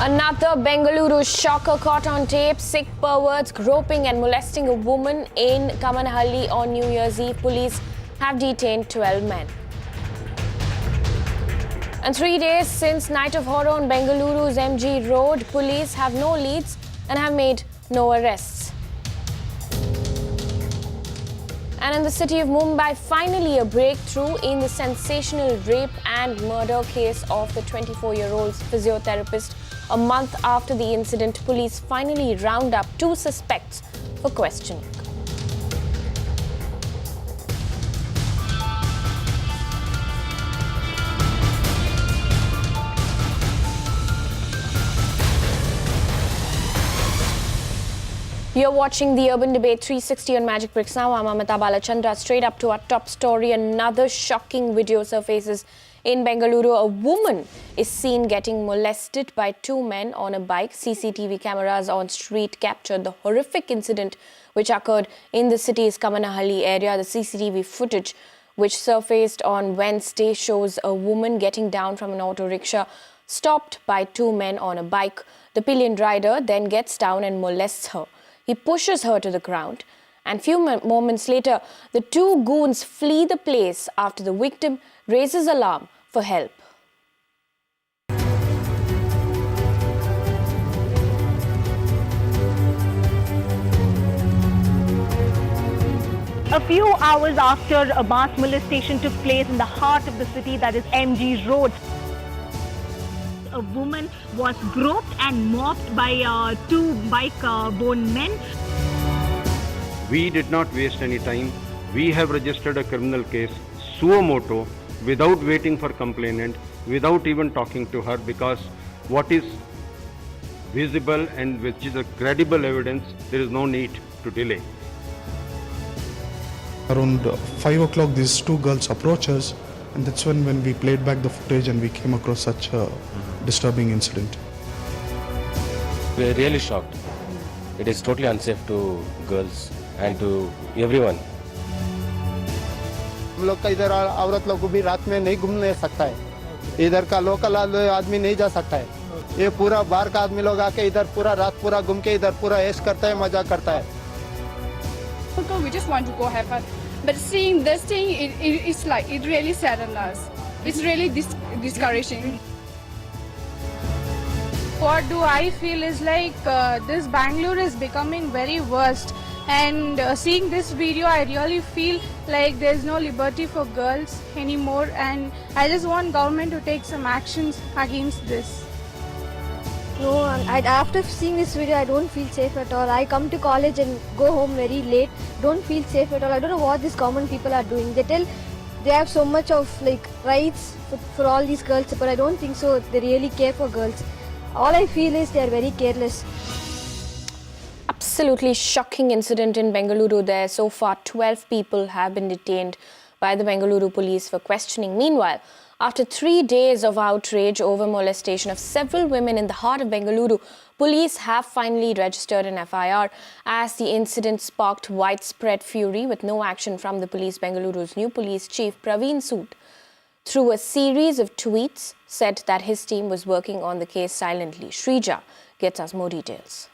Another Bengaluru shocker caught on tape. Sick perverts groping and molesting a woman in Kamanahalli on New Year's Eve. Police have detained 12 men. And 3 days since night of horror on Bengaluru's MG Road, police have no leads and have made no arrests. And in the city of Mumbai, finally a breakthrough in the sensational rape and murder case of the 24-year-old physiotherapist. A month after the incident, police finally round up 2 suspects for questioning. You're watching the Urban Debate 360 on Magic Bricks now. I'm Amita Balachandra. Straight up to our top story. Another shocking video surfaces in Bengaluru. A woman is seen getting molested by 2 men on a bike. CCTV cameras on street captured the horrific incident which occurred in the city's Kamanahalli area. The CCTV footage which surfaced on Wednesday shows a woman getting down from an auto rickshaw stopped by 2 men on a bike. The pillion rider then gets down and molests her. He pushes her to the ground, and few moments later, the 2 goons flee the place after the victim raises alarm for help. A few hours after a mass molestation took place in the heart of the city, that is MG Road, a woman was groped and mobbed by 2 bike-borne men. We did not waste any time. We have registered a criminal case suo motu without waiting for complainant, without even talking to her, because what is visible and which is a credible evidence, there is no need to delay. Around 5 o'clock, these 2 girls approach us, and that's when we played back the footage and we came across such a disturbing incident. We are really shocked. It is totally unsafe to girls and to everyone. हम लोग का इधर औरत लोग को भी रात में नहीं घूमने सकता है, इधर का लोकल आदमी नहीं जा सकता है. ये पूरा बाहर का आदमी लोग आके इधर पूरा रात पूरा घूम के इधर पूरा ऐश करता है, मजा करता है. We just want to go have fun, but seeing this thing, it's like it really saddens us. It's really discouraging. What do I feel is like this Bangalore is becoming very worst, and seeing this video I really feel like there's no liberty for girls anymore, and I just want government to take some actions against this. No, after seeing this video I don't feel safe at all. I come to college and go home very late, don't feel safe at all. I don't know what these common people are doing. They tell they have so much of like rights for all these girls, but I don't think so. They really care for girls. All I feel is they are very careless. Absolutely shocking incident in Bengaluru there. So far, 12 people have been detained by the Bengaluru police for questioning. Meanwhile, after 3 days of outrage over molestation of several women in the heart of Bengaluru, police have finally registered an FIR as the incident sparked widespread fury with no action from the police. Bengaluru's new police chief, Praveen Sood, through a series of tweets, said that his team was working on the case silently. Shrija gets us more details.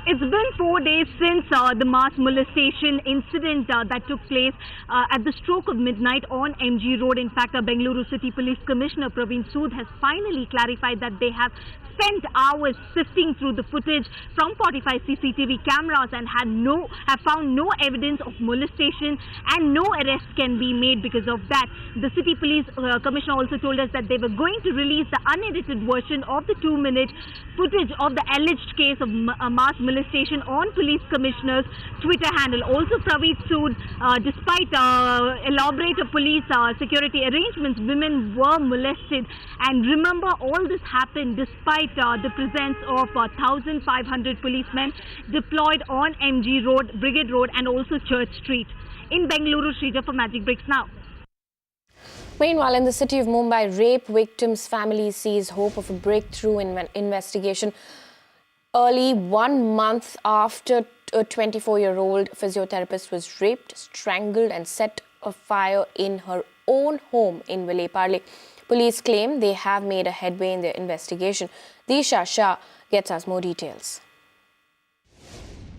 It's been 4 days since the mass molestation incident that took place at the stroke of midnight on MG Road. In fact, Bengaluru City Police Commissioner Praveen Sood has finally clarified that they have spent hours sifting through the footage from 45 CCTV cameras and have found no evidence of molestation, and no arrests can be made because of that. The City Police Commissioner also told us that they were going to release the unedited version of the 2-minute footage of the alleged case of mass molestation on Police Commissioner's Twitter handle. Also, Praveen Sood, despite elaborate police security arrangements, women were molested. And remember, all this happened despite the presence of 1,500 policemen deployed on MG Road, Brigade Road and also Church Street. In Bengaluru, Shrija for Magic Bricks Now. Meanwhile, in the city of Mumbai, rape victims' families sees hope of a breakthrough in investigation. Early 1 month after a 24-year-old physiotherapist was raped, strangled and set afire in her own home in Vile Parle. Police claim they have made a headway in their investigation. Disha Shah gets us more details.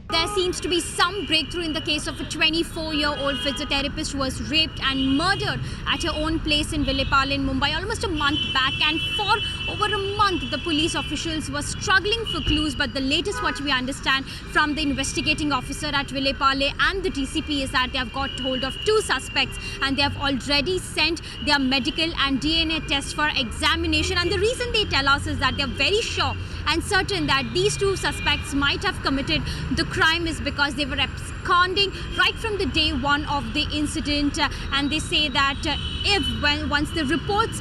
There seems to be some breakthrough in the case of a 24-year-old physiotherapist who was raped and murdered at her own place in Vilepale in Mumbai almost a month back. And for over a month, the police officials were struggling for clues. But the latest what we understand from the investigating officer at Vilepale and the DCP is that they have got hold of 2 suspects and they have already sent their medical and DNA tests for examination. And the reason they tell us is that they are very sure and certain that these 2 suspects might have committed the crime is because they were absconding right from the day 1 of the incident. And they say that once the reports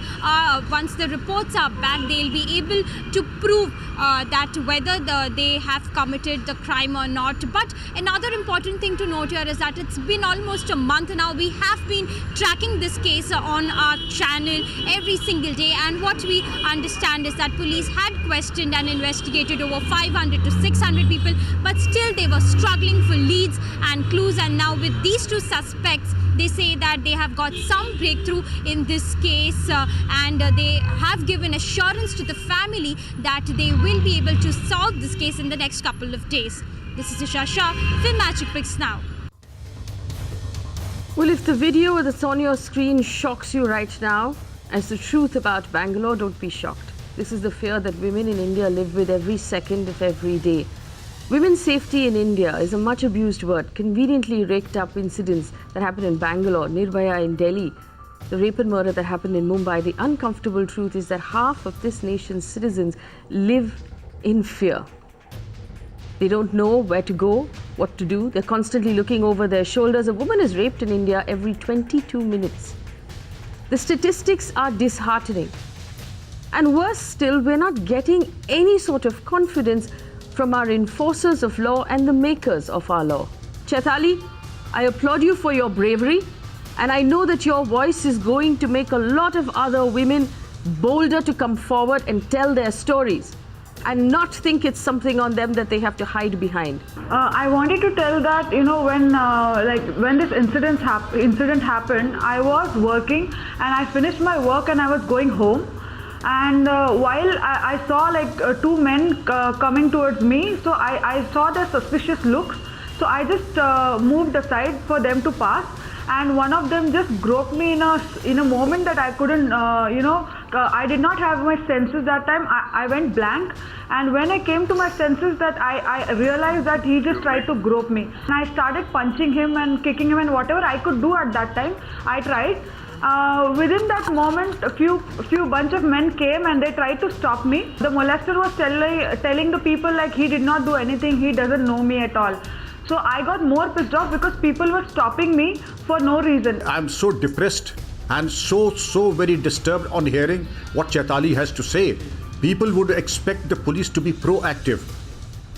are back, they'll be able to prove that whether they have committed the crime or not. But another important thing to note here is that it's been almost a month now. We have been tracking this case on our channel every single day, and what we understand is that police had questioned and investigated over 500 to 600 people, but still they were struggling for leads and clues. And now with these 2 suspects, they say that they have got some breakthrough in this case, and they have given assurance to the family that they will be able to solve this case in the next couple of days. This is Disha Shah, Film Magic Bricks Now. Well, if the video that's on your screen shocks you right now as the truth about Bangalore, don't be shocked. This is the fear that women in India live with every second of every day. Women's safety in India is a much abused word. Conveniently raked up incidents that happened in Bangalore, Nirbhaya in Delhi, the rape and murder that happened in Mumbai. The uncomfortable truth is that half of this nation's citizens live in fear. They don't know where to go, what to do. They're constantly looking over their shoulders. A woman is raped in India every 22 minutes. The statistics are disheartening. And worse still, we're not getting any sort of confidence from our enforcers of law and the makers of our law. Chaitali, I applaud you for your bravery, and I know that your voice is going to make a lot of other women bolder to come forward and tell their stories and not think it's something on them that they have to hide behind. I wanted to tell that, when this incident happened, I was working and I finished my work and I was going home. And while I saw 2 men coming towards me, so I saw their suspicious looks. So I just moved aside for them to pass, and one of them just groped me in a moment that I couldn't, I did not have my senses that time. I went blank, and when I came to my senses, that I realized that he just tried to grope me. And I started punching him and kicking him, and whatever I could do at that time, I tried. Within that moment, a few bunch of men came and they tried to stop me. The molester was telling the people he did not do anything, he doesn't know me at all. So I got more pissed off because people were stopping me for no reason. I'm so depressed and so very disturbed on hearing what Chaitali has to say. People would expect the police to be proactive,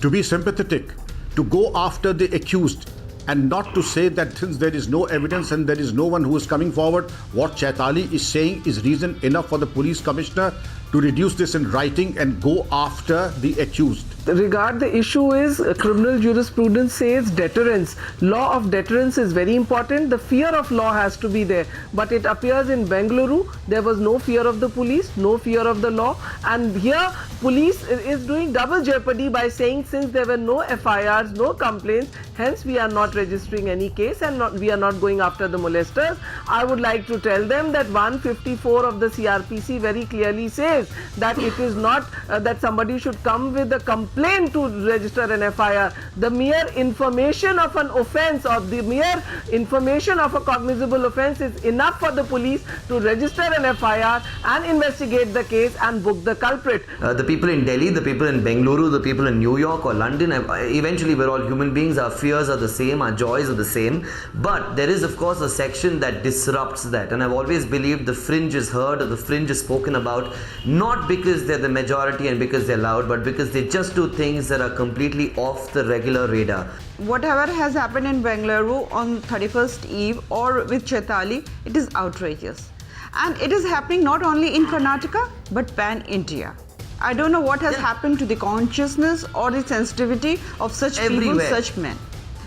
to be sympathetic, to go after the accused, and not to say that since there is no evidence and there is no one who is coming forward, what Chaitali is saying is reason enough for the police commissioner to reduce this in writing and go after the accused. Regard the issue is criminal jurisprudence says deterrence. Law of deterrence is very important. The fear of law has to be there. But it appears in Bengaluru, there was no fear of the police, no fear of the law. And here, police is doing double jeopardy by saying since there were no FIRs, no complaints, hence we are not registering any case and we are not going after the molesters. I would like to tell them that 154 of the CRPC very clearly says that it is not that somebody should come with a complaint to register an FIR. The mere information of an offence or the mere information of a cognizable offence is enough for the police to register an FIR and investigate the case and book the culprit. The people in Delhi, the people in Bengaluru, the people in New York or London, eventually we're all human beings, our fears are the same, our joys are the same, but there is of course a section that disrupts that, and I've always believed the fringe is heard or the fringe is spoken about not because they're the majority and because they're loud, but because they just do things that are completely off the regular radar. Whatever has happened in Bengaluru on 31st Eve or with Chaitali, it is outrageous. And it is happening not only in Karnataka, but pan-India. I don't know what has happened to the consciousness or the sensitivity of such people, such men.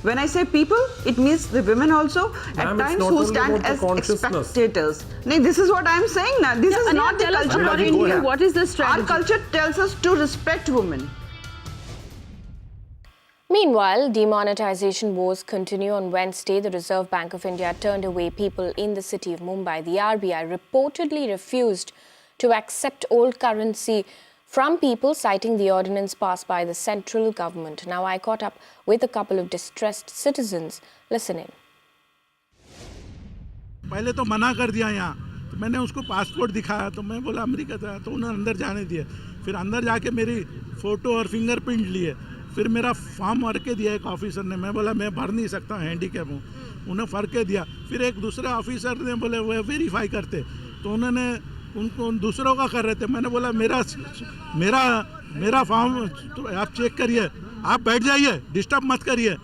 When I say people, it means the women also at times who stand as spectators. No, this is what I am saying now. This is not the culture in India. What is the strategy? Our culture tells us to respect women. Meanwhile, demonetization wars continue. On Wednesday, the Reserve Bank of India turned away people in the city of Mumbai. The RBI reportedly refused to accept old currency from people, citing the ordinance passed by the central government. Now, I caught up with a couple of distressed citizens. Listen in. पहले तो मना कर दिया यहाँ, तो मैंने उसको passport दिखाया, तो मैं बोला अमेरिका था, तो उन्होंने अंदर जाने दिया। फिर अंदर जाके मेरी फ़ोटो और फिंगरप्रिंट लिए। फिर मेरा फॉर्म भर के दिया एक ऑफिसर ने, मैं बोला मैं भर नहीं सकता, हैंडीकैप हूँ, उन्हें भर के दिया। फिर एक दूसरे ऑफिसर ने बोले वो वेरीफाई करते, तो उन्होंने उनको दूसरों का कर रहे थे। मैंने बोला मेरा फॉर्म तो आप चेक करिए, आप बैठ जाइए, डिस्टर्ब मत करिए,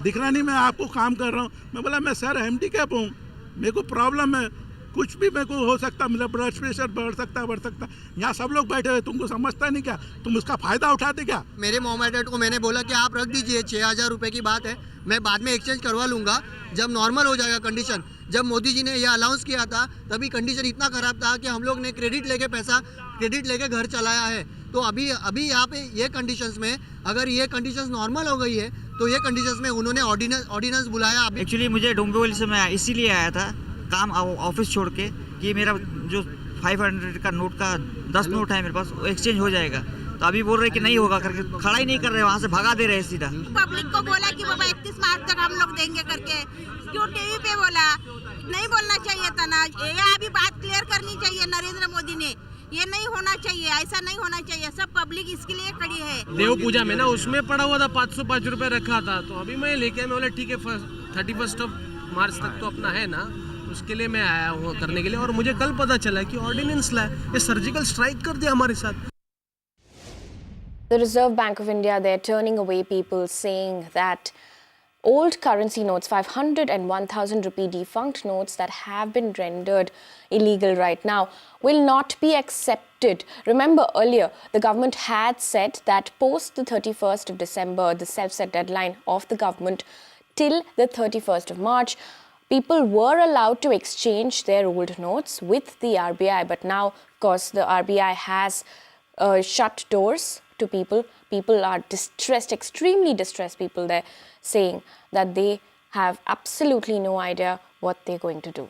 दिखना नहीं मैं आपको काम कर रहा हूँ। मैं बोला मैं सर हैंडीकैप हूँ, मेरे को प्रॉब्लम है, कुछ भी मेरे को हो सकता, मेरा ब्लड प्रेशर बढ़ सकता। यहाँ सब लोग बैठे हुए, तुमको समझता नहीं क्या, तुम उसका फायदा उठाते क्या? मेरे मोमेडेट को मैंने बोला कि आप रख दीजिए, 6,000 रुपये की बात है, मैं बाद में एक्सचेंज करवा लूँगा जब नॉर्मल हो जाएगा कंडीशन। जब मोदी जी ने यह अनाउंस किया था तभी कंडीशन इतना ख़राब था कि हम लोग ने क्रेडिट लेके घर चलाया है। तो अभी यहाँ पे ये कंडीशंस में अगर ये कंडीशंस नॉर्मल हो गई है तो ये कंडीशंस में उन्होंने ऑर्डिनेंस बुलाया। एक्चुअली मुझे डोंबिवली से मैं इसीलिए आया था काम ऑफिस छोड़ के कि मेरा जो 500 का नोट का 10 नोट है मेरे पास, वो एक्सचेंज हो जाएगा। तो अभी बोल रहे कि नहीं होगा करके, खड़ा ही नहीं कर रहे, वहाँ से भगा दे रहे सीधा। पब्लिक को बोला कि बाबा 31 मार्च तक हम लोग देंगे करके, क्यों टीवी पे बोला? नहीं बोलना चाहिए था ना, ये अभी बात क्लियर करनी चाहिए नरेंद्र मोदी ने। ये नहीं होना चाहिए, ऐसा नहीं होना चाहिए, सब पब्लिक इसके लिए खड़ी है। देव पूजा में ना उसमें पड़ा हुआ था 505 रुपए रखा था, तो अभी मैं लेके मैं बोला ठीक है 31 मार्च तक तो अपना है ना, उसके लिए मैं आया हूँ करने के लिए। और मुझे कल पता चला कि ऑर्डिनेंस लाए, ये सर्जिकल स्ट्राइक कर दिया हमारे साथ। The Reserve Bank of India, they're turning away people, saying that old currency notes, 500 and 1,000 rupee defunct notes that have been rendered illegal right now, will not be accepted. Remember earlier, the government had said that post the 31st of December, the self-set deadline of the government, till the 31st of March, people were allowed to exchange their old notes with the RBI. But now, of course, the RBI has shut doors to people. People are distressed, extremely distressed people. They're saying that they have absolutely no idea what they're going to do.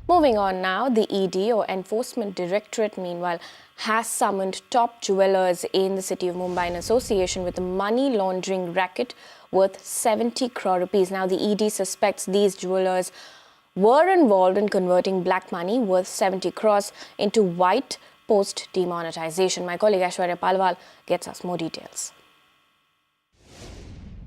Moving on now, the ED or Enforcement Directorate, meanwhile, has summoned top jewellers in the city of Mumbai in association with a money laundering racket worth 70 crore rupees. Now, the ED suspects these jewellers were involved in converting black money worth 70 crores into white post demonetization. My colleague Aishwarya Palwal gets us more details.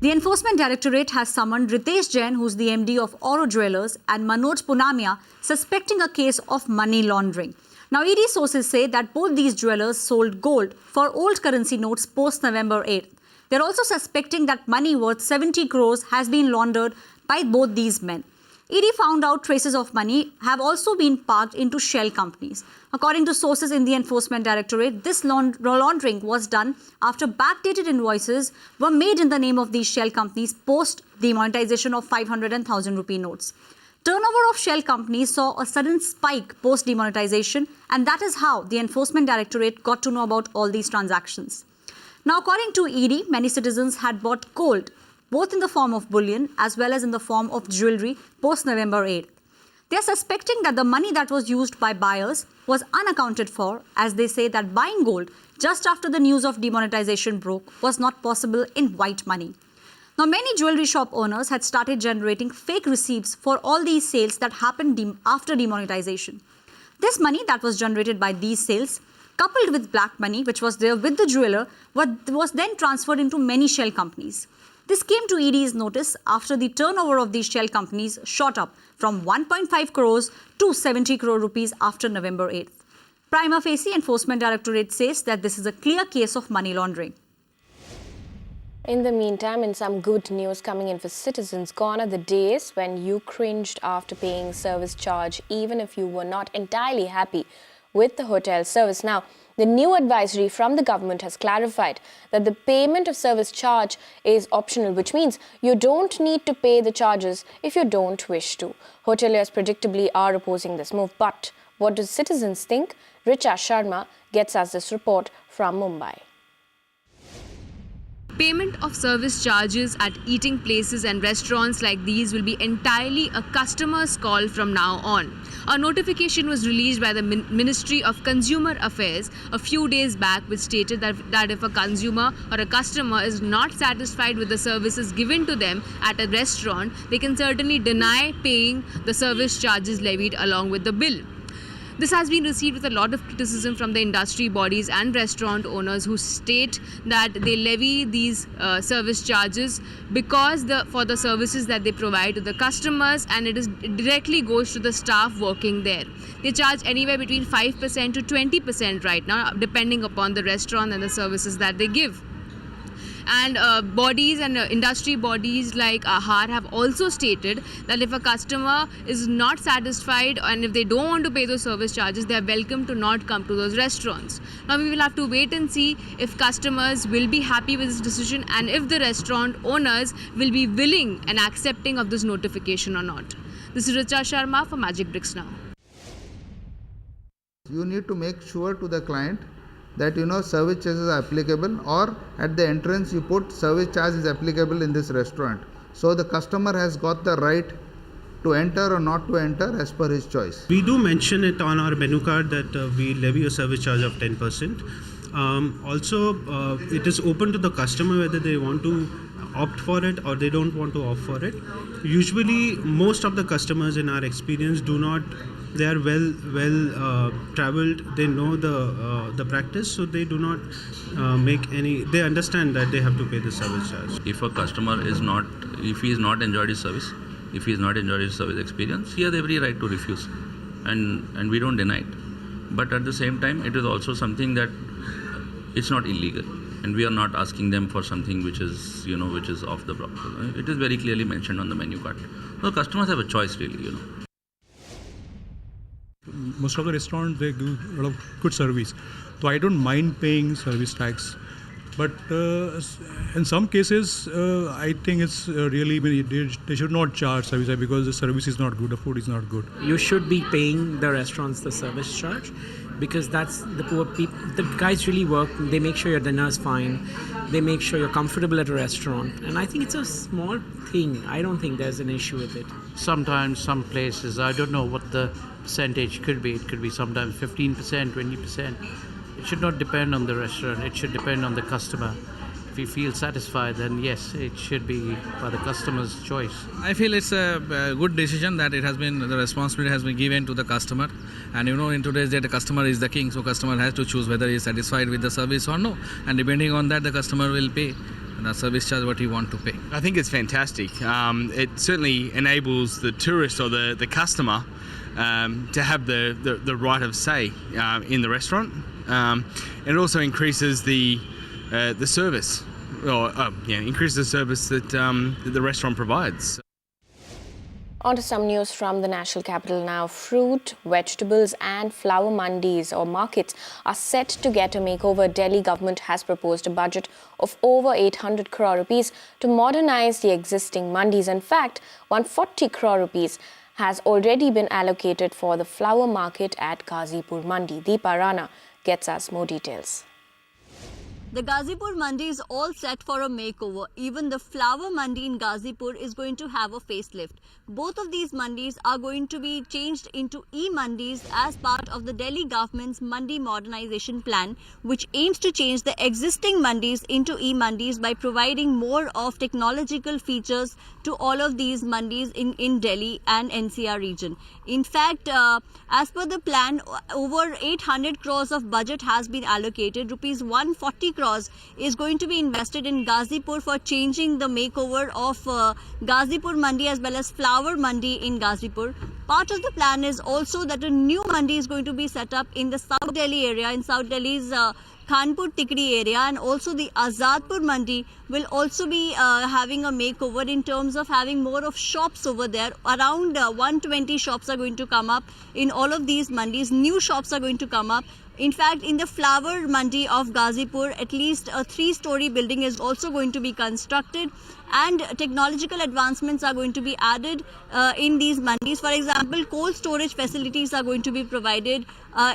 The Enforcement Directorate has summoned Ritesh Jain, who's the MD of Oro Jewellers, and Manoj Punamia, suspecting a case of money laundering. Now, ED sources say that both these jewellers sold gold for old currency notes post-November 8th. They're also suspecting that money worth 70 crores has been laundered by both these men. ED found out traces of money have also been parked into shell companies. According to sources in the Enforcement Directorate, this laundering was done after backdated invoices were made in the name of these shell companies post demonetization of 500 and 1,000 rupee notes. Turnover of shell companies saw a sudden spike post demonetization, and that is how the Enforcement Directorate got to know about all these transactions. Now, according to ED, many citizens had bought gold, both in the form of bullion as well as in the form of jewellery post-November 8th. They are suspecting that the money that was used by buyers was unaccounted for, as they say that buying gold just after the news of demonetization broke was not possible in white money. Now, many jewellery shop owners had started generating fake receipts for all these sales that happened after demonetization. This money that was generated by these sales, coupled with black money which was there with the jeweller, was then transferred into many shell companies. This came to ED's notice after the turnover of these shell companies shot up from 1.5 crores to 70 crore rupees after November 8th. Prima facie, Enforcement Directorate says that this is a clear case of money laundering. In the meantime, in some good news coming in for citizens, gone are the days when you cringed after paying service charge, even if you were not entirely happy with the hotel service. Now, the new advisory from the government has clarified that the payment of service charge is optional, which means you don't need to pay the charges if you don't wish to. Hoteliers predictably are opposing this move. But what do citizens think? Richa Sharma gets us this report from Mumbai. Payment of service charges at eating places and restaurants like these will be entirely a customer's call from now on. A notification was released by the Ministry of Consumer Affairs a few days back, which stated that if a consumer or a customer is not satisfied with the services given to them at a restaurant, they can certainly deny paying the service charges levied along with the bill. This has been received with a lot of criticism from the industry bodies and restaurant owners, who state that they levy these service charges because for the services that they provide to the customers, and it directly goes to the staff working there. They charge anywhere between 5% to 20% right now, depending upon the restaurant and the services that they give. And bodies and industry bodies like AHAR have also stated that if a customer is not satisfied and if they don't want to pay those service charges, they are welcome to not come to those restaurants. Now we will have to wait and see if customers will be happy with this decision and if the restaurant owners will be willing and accepting of this notification or not. This is Richa Sharma for Magic Bricks Now. You need to make sure to the client that service charges are applicable, or at the entrance you put service charge is applicable in this restaurant. So the customer has got the right to enter or not to enter as per his choice. We do mention it on our menu card that we levy a service charge of 10%. Also, it is open to the customer whether they want to opt for it or they don't want to opt for it. Usually, most of the customers in our experience do not. They are well traveled. They know the practice, so they do not make any. They understand that they have to pay the service charge. If a customer if he is not enjoyed his service, if he has not enjoyed his service experience, he has every right to refuse, and we don't deny it. But at the same time, it is also something that it's not illegal, and we are not asking them for something which is off the block. It is very clearly mentioned on the menu card. So customers have a choice, really. Most of the restaurants, they do a lot of good service, so I don't mind paying service tax. But in some cases, I think it's really they should not charge service tax because the service is not good, the food is not good. You should be paying the restaurants the service charge, because that's the poor people. The guys really work. They make sure your dinner is fine. They make sure you're comfortable at a restaurant. And I think it's a small thing. I don't think there's an issue with it. Sometimes, some places, I don't know what the percentage could be. It could be sometimes 15%, 20%. It should not depend on the restaurant. It should depend on the customer. If he feels satisfied, then yes, it should be by the customer's choice. I feel it's a good decision that the responsibility has been given to the customer. And in today's day, the customer is the king, so customer has to choose whether he is satisfied with the service or no. And depending on that, the customer will pay the service charge what he want to pay. I think it's fantastic. It certainly enables the tourist or the customer to have the right of say in the restaurant. It also increases the service, increases the service that the restaurant provides. On to some news from the national capital now. Fruit, vegetables and flower mandis or markets are set to get a makeover. Delhi government has proposed a budget of over 800 crore rupees to modernize the existing mandis. In fact, 140 crore rupees has already been allocated for the flower market at Ghazipur Mandi. Deepa Rana gets us more details. The Ghazipur Mandi is all set for a makeover. Even the flower mandi in Ghazipur is going to have a facelift. Both of these mandis are going to be changed into e-mandis as part of the Delhi government's Mandi modernization plan, which aims to change the existing mandis into e-mandis by providing more of technological features to all of these mandis in Delhi and NCR region. In fact, as per the plan, over 800 crores of budget has been allocated. Rupees 140 crores crores is going to be invested in Gazipur for changing the makeover of Gazipur Mandi as well as Flower Mandi in Gazipur. Part of the plan is also that a new Mandi is going to be set up in the South Delhi area, in South Delhi's Khanpur Tikri area, and also the Azadpur Mandi will also be having a makeover in terms of having more of shops over there. Around 120 shops are going to come up in all of these mandis. New shops are going to come up. In fact, in the Flower Mandi of Gazipur, at least a 3-story building is also going to be constructed, and technological advancements are going to be added in these mandis. For example, cold storage facilities are going to be provided.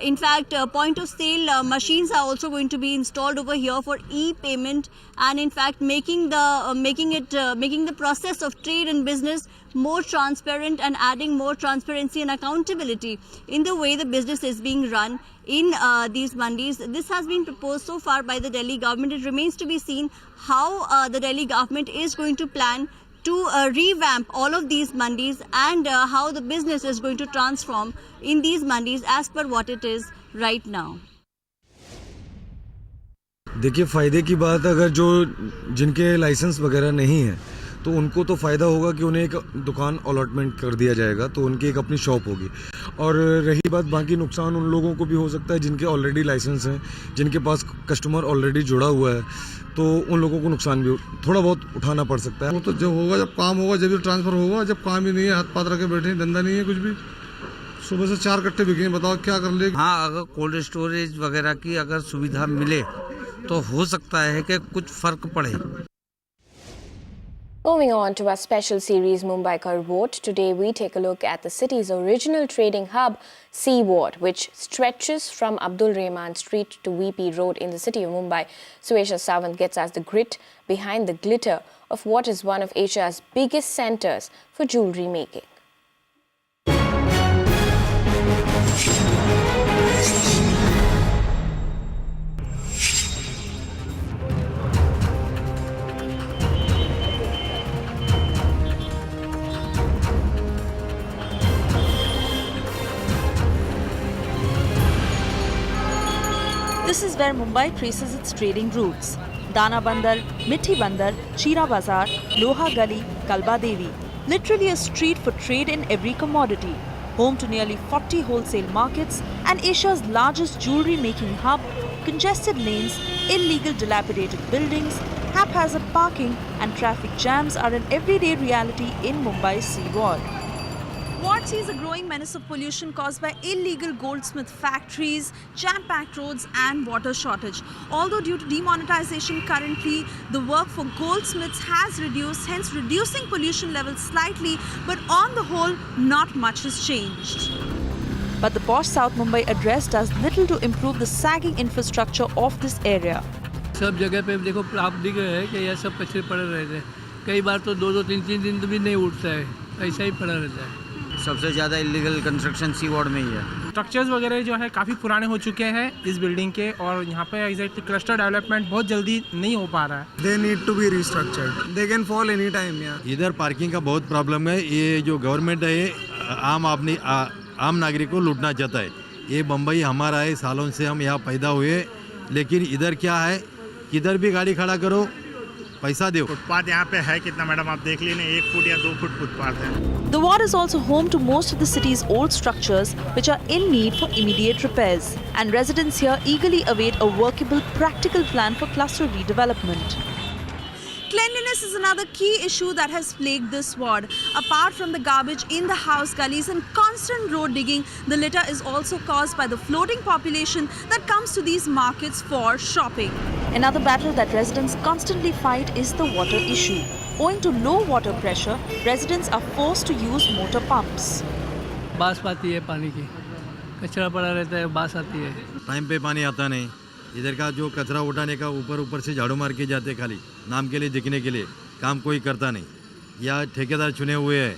In fact, point of sale machines are also going to be installed over here for e-payment, and in fact making the process of trade and business more transparent and adding more transparency and accountability in the way the business is being run in these mandis. This has been proposed so far by the Delhi government. It remains to be seen how the Delhi government is going to plan to revamp all of these mandis and how the business is going to transform in these mandis as per what it is right now. देखिए फ़ायदे की बात, अगर जो जिनके licence वगैरह नहीं है तो उनको तो फ़ायदा होगा कि उन्हें एक दुकान अलॉटमेंट कर दिया जाएगा, तो उनकी एक अपनी शॉप होगी। और रही बात बाकी नुकसान उन लोगों को भी हो सकता है जिनके ऑलरेडी लाइसेंस हैं, जिनके पास कस्टमर ऑलरेडी जुड़ा हुआ है, तो उन लोगों को नुकसान भी थोड़ा बहुत उठाना पड़ सकता है। वो तो जब होगा, जब काम होगा, जब भी ट्रांसफ़र होगा। जब काम ही नहीं है, हाथ पाथ रख के बैठे, धंधा नहीं है कुछ भी, सुबह से 4 कट्टे बिके, बताओ क्या कर ले। हाँ, अगर कोल्ड स्टोरेज वगैरह की अगर सुविधा मिले तो हो सकता है कि कुछ फ़र्क पड़े। Moving on to our special series Mumbai Court. Today we take a look at the city's original trading hub, C Ward, which stretches from Abdul Rahman Street to VP Road in the city of Mumbai. Suesha Sawant gets us the grit behind the glitter of what is one of Asia's biggest centres for jewellery making. This is where Mumbai traces its trading routes. Dana Bandar, Mithi Bandar, Chira Bazar, Loha Gali, Kalba Devi. Literally a street for trade in every commodity. Home to nearly 40 wholesale markets and Asia's largest jewellery making hub, congested lanes, illegal dilapidated buildings, haphazard parking and traffic jams are an everyday reality in Mumbai's C Ward. Ward sees a growing menace of pollution caused by illegal goldsmith factories, jam-packed roads and water shortage. Although due to demonetization currently, the work for goldsmiths has reduced, hence reducing pollution levels slightly, but on the whole, not much has changed. But the posh South Mumbai address does little to improve the sagging infrastructure of this area. सब जगह पे देखो आप दिख रहे हैं कि यह सब कचरे पड़े रहते हैं। कई बार तो 2-2, 3-3 दिन भी नहीं उठता है, ऐसा ही पड़ा रहता है। सबसे ज़्यादा इलीगल कंस्ट्रक्शन सी वार्ड में ही है। स्ट्रक्चर्स वगैरह जो है काफ़ी पुराने हो चुके हैं इस बिल्डिंग के, और यहाँ पे एग्जैक्टली क्लस्टर डेवलपमेंट बहुत जल्दी नहीं हो पा रहा है। They need to be restructured, they can fall any time. इधर पार्किंग का बहुत प्रॉब्लम है। ये जो गवर्नमेंट है ये आम नागरिक को लूटना चाहता है। ये मुंबई हमारा है, सालों से हम यहाँ पैदा हुए, लेकिन इधर क्या है, किधर भी गाड़ी खड़ा करो पैसा दो। फुटपाथ यहाँ पे है कितना मैडम, आप देख लीजिए, 1 फुट या 2 फुट फुटपाथ है। The ward is also home to most of the city's old structures which are in need for immediate repairs, and residents here eagerly await a workable, practical plan for cluster redevelopment. Cleanliness is another key issue that has plagued this ward. Apart from the garbage in the house gullies and constant road digging, the litter is also caused by the floating population that comes to these markets for shopping. Another battle that residents constantly fight is the water issue. Owing to low water pressure, residents are forced to use motor pumps. बास आती है पानी की, कचरा पड़ा रहता है, बास आती है। टाइम पे पानी आता नहीं। इधर का जो कचरा उठाने का ऊपर से झाड़ू मार के जाते, खाली नाम के लिए, दिखने के लिए, काम कोई करता नहीं। या ठेकेदार चुने हुए हैं,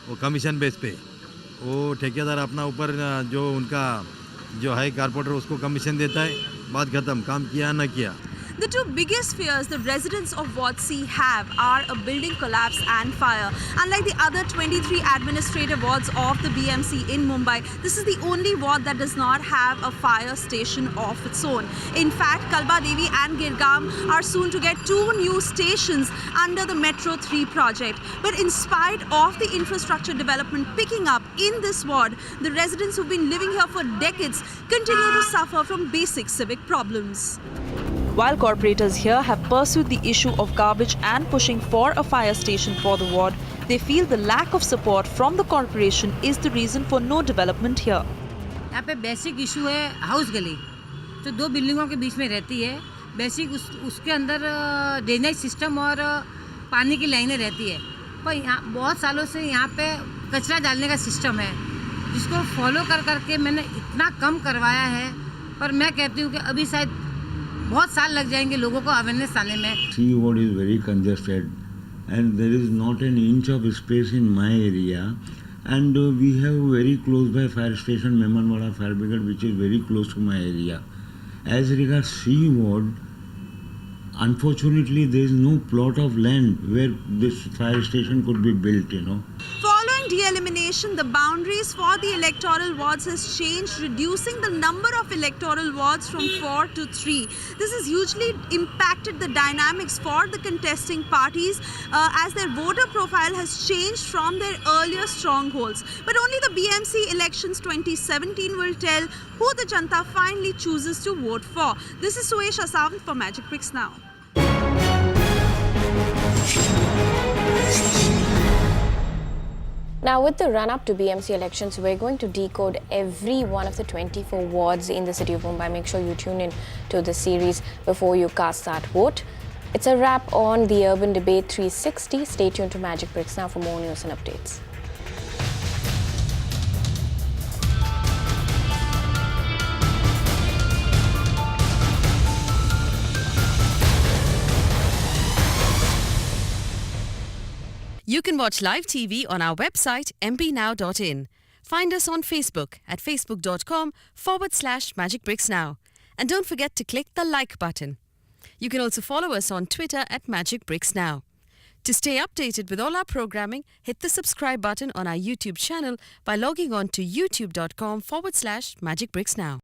वो कमीशन बेस पे, वो ठेकेदार अपना ऊपर जो उनका जो है कारपोरेटर उसको कमीशन देता है, बात खत्म, काम किया न किया। The two biggest fears the residents of Ward C have are a building collapse and fire. Unlike the other 23 administrative wards of the BMC in Mumbai, this is the only ward that does not have a fire station of its own. In fact, Kalba Devi and Girgaon are soon to get 2 new stations under the Metro 3 project. But in spite of the infrastructure development picking up in this ward, the residents who've been living here for decades continue to suffer from basic civic problems. While corporators here have pursued the issue of garbage and pushing for a fire station for the ward, they feel the lack of support from the corporation is the reason for no development here. यहाँ पे basic issue है house गली, तो 2 बिल्डिंगों के बीच में रहती है. बेसिक उसके अंदर ड्रेनेज सिस्टम और पानी की लाइनें रहती है, पर यहाँ बहुत सालों से यहाँ पे कचरा डालने का सिस्टम है, जिसको फॉलो कर करके मैंने इतना कम करवाया है. पर मैं कहती हूँ कि अभी शायद बहुत साल लग जाएंगे लोगों को अवेयरनेस आने में. C ward is very congested and there is not an inch of space in my area, and we have very close by fire station Memanwada Fire Brigade, which is very close to my area. As regards C ward, unfortunately there is no plot of land where this fire station could be built, Following de-elimination, the boundaries for the electoral wards has changed, reducing the number of electoral wards from 4 to 3. This has hugely impacted the dynamics for the contesting parties as their voter profile has changed from their earlier strongholds. But only the BMC elections 2017 will tell who the Janta finally chooses to vote for. This is Suesh Asawant for Magic Bricks Now. Now, with the run-up to BMC elections, we're going to decode every one of the 24 wards in the city of Mumbai. Make sure you tune in to this series before you cast that vote. It's a wrap on the Urban Debate 360. Stay tuned to Magic Bricks Now for more news and updates. You can watch live TV on our website mpnow.in. Find us on Facebook at facebook.com/magicbricksnow. And don't forget to click the like button. You can also follow us on Twitter at Magic Bricks Now. To stay updated with all our programming, hit the subscribe button on our YouTube channel by logging on to youtube.com/magicbricksnow.